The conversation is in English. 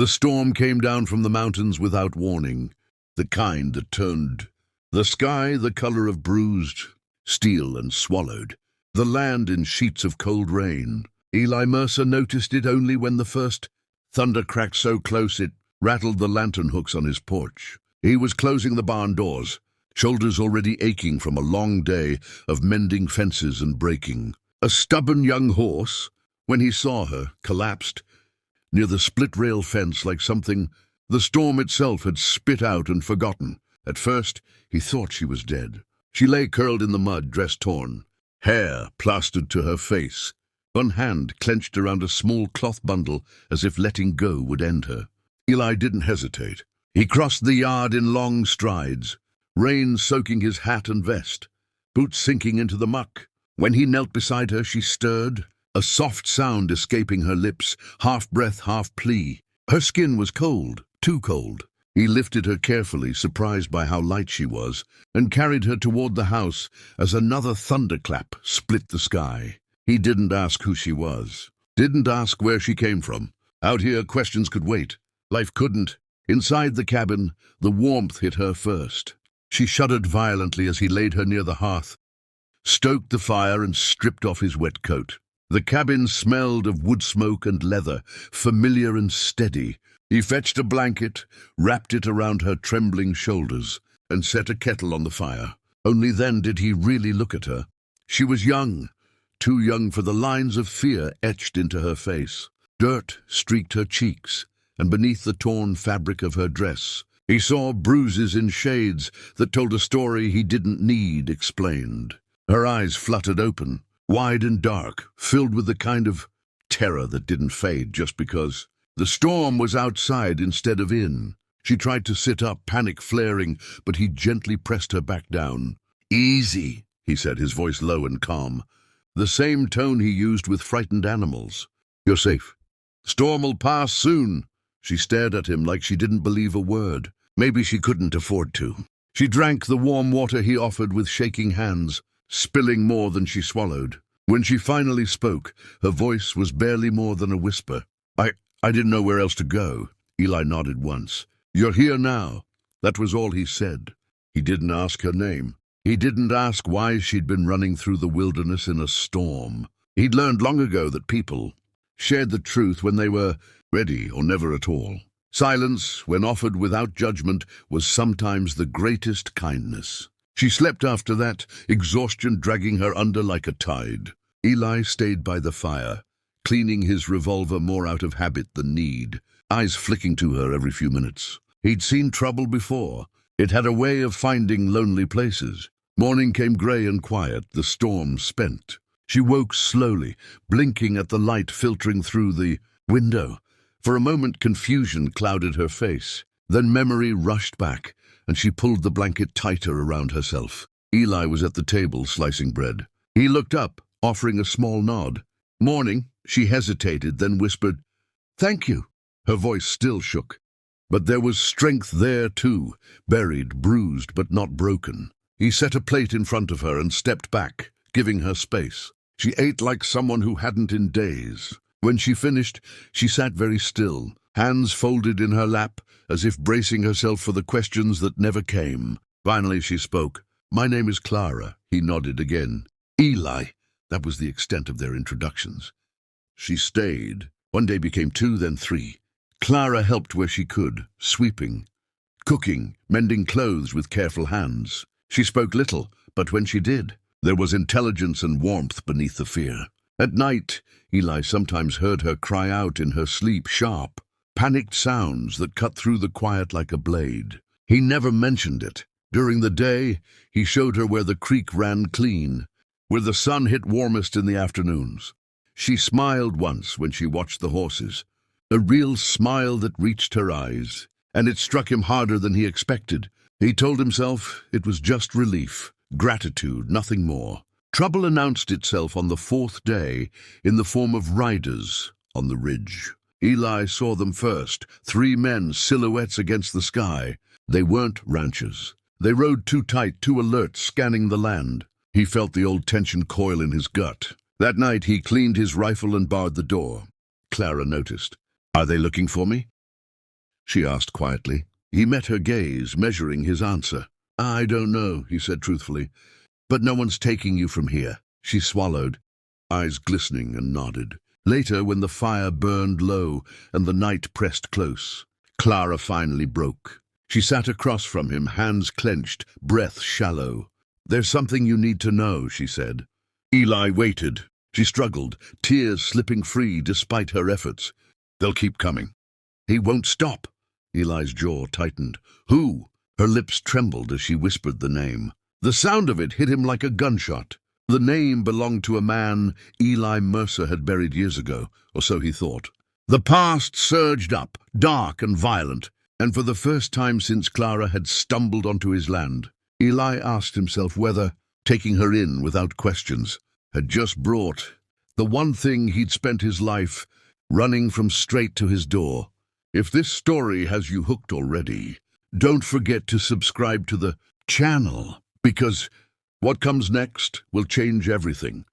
The storm came down from the mountains without warning, the kind that turned the sky the color of bruised steel and swallowed the land in sheets of cold rain. Eli Mercer noticed it only when the first thunder cracked so close it rattled the lantern hooks on his porch. He was closing the barn doors, shoulders already aching from a long day of mending fences and braking. A stubborn young horse, when he saw her, collapsed near the split-rail fence like something the storm itself had spit out and forgotten. At first, he thought she was dead. She lay curled in the mud, dress torn, hair plastered to her face, one hand clenched around a small cloth bundle as if letting go would end her. Eli didn't hesitate. He crossed the yard in long strides, rain soaking his hat and vest, boots sinking into the muck. When he knelt beside her, she stirred, a soft sound escaping her lips, half breath, half plea. Her skin was cold, too cold. He lifted her carefully, surprised by how light she was, and carried her toward the house as another thunderclap split the sky. He didn't ask who she was, didn't ask where she came from. Out here, questions could wait. Life couldn't. Inside the cabin, the warmth hit her first. She shuddered violently as he laid her near the hearth, stoked the fire and stripped off his wet coat. The cabin smelled of wood smoke and leather, familiar and steady. He fetched a blanket, wrapped it around her trembling shoulders, and set a kettle on the fire. Only then did he really look at her. She was young, too young for the lines of fear etched into her face. Dirt streaked her cheeks, and beneath the torn fabric of her dress, he saw bruises in shades that told a story he didn't need explained. Her eyes fluttered open, wide and dark, filled with the kind of terror that didn't fade just because the storm was outside instead of in. She tried to sit up, panic flaring, but he gently pressed her back down. "Easy," he said, his voice low and calm, the same tone he used with frightened animals. "You're safe. Storm'll pass soon." She stared at him like she didn't believe a word. Maybe she couldn't afford to. She drank the warm water he offered with shaking hands, spilling more than she swallowed. When she finally spoke, her voice was barely more than a whisper. I didn't know where else to go." Eli nodded once. "You're here now." That was all he said. He didn't ask her name. He didn't ask why she'd been running through the wilderness in a storm. He'd learned long ago that people shared the truth when they were ready or never at all. Silence, when offered without judgment, was sometimes the greatest kindness. She slept after that, exhaustion dragging her under like a tide. Eli stayed by the fire, cleaning his revolver more out of habit than need, eyes flicking to her every few minutes. He'd seen trouble before. It had a way of finding lonely places. Morning came grey and quiet, the storm spent. She woke slowly, blinking at the light filtering through the window. For a moment, confusion clouded her face. Then memory rushed back, and she pulled the blanket tighter around herself. Eli was at the table, slicing bread. He looked up, offering a small nod. "Morning." She hesitated, then whispered, "Thank you." Her voice still shook. But there was strength there too, buried, bruised, but not broken. He set a plate in front of her and stepped back, giving her space. She ate like someone who hadn't in days. When she finished, she sat very still, hands folded in her lap, as if bracing herself for the questions that never came. Finally she spoke. "My name is Clara." He nodded again. "Eli." That was the extent of their introductions. She stayed. One day became 2, then 3. Clara helped where she could, sweeping, cooking, mending clothes with careful hands. She spoke little, but when she did, there was intelligence and warmth beneath the fear. At night, Eli sometimes heard her cry out in her sleep, sharp, panicked sounds that cut through the quiet like a blade. He never mentioned it. During the day, he showed her where the creek ran clean, where the sun hit warmest in the afternoons. She smiled once when she watched the horses, a real smile that reached her eyes, and it struck him harder than he expected. He told himself it was just relief, gratitude, nothing more. Trouble announced itself on the 4th day in the form of riders on the ridge. Eli saw them first, 3 men, silhouettes against the sky. They weren't ranchers. They rode too tight, too alert, scanning the land. He felt the old tension coil in his gut. That night he cleaned his rifle and barred the door. Clara noticed. "Are they looking for me?" she asked quietly. He met her gaze, measuring his answer. I don't know, he said truthfully, but no one's taking you from here. She swallowed, eyes glistening, and nodded. Later, when the fire burned low and the night pressed close, Clara finally broke. She sat across from him, hands clenched, breath shallow. There's something you need to know, she said. Eli waited. She struggled, tears slipping free despite her efforts. They'll keep coming. He won't stop. Eli's jaw tightened. Who? Her lips trembled as she whispered the name. The sound of it hit him like a gunshot. The name belonged to a man Eli Mercer had buried years ago, or so he thought. The past surged up, dark and violent, and for the first time since Clara had stumbled onto his land, Eli asked himself whether, taking her in without questions, had just brought the one thing he'd spent his life running from straight to his door. If this story has you hooked already, don't forget to subscribe to the channel, because what comes next will change everything.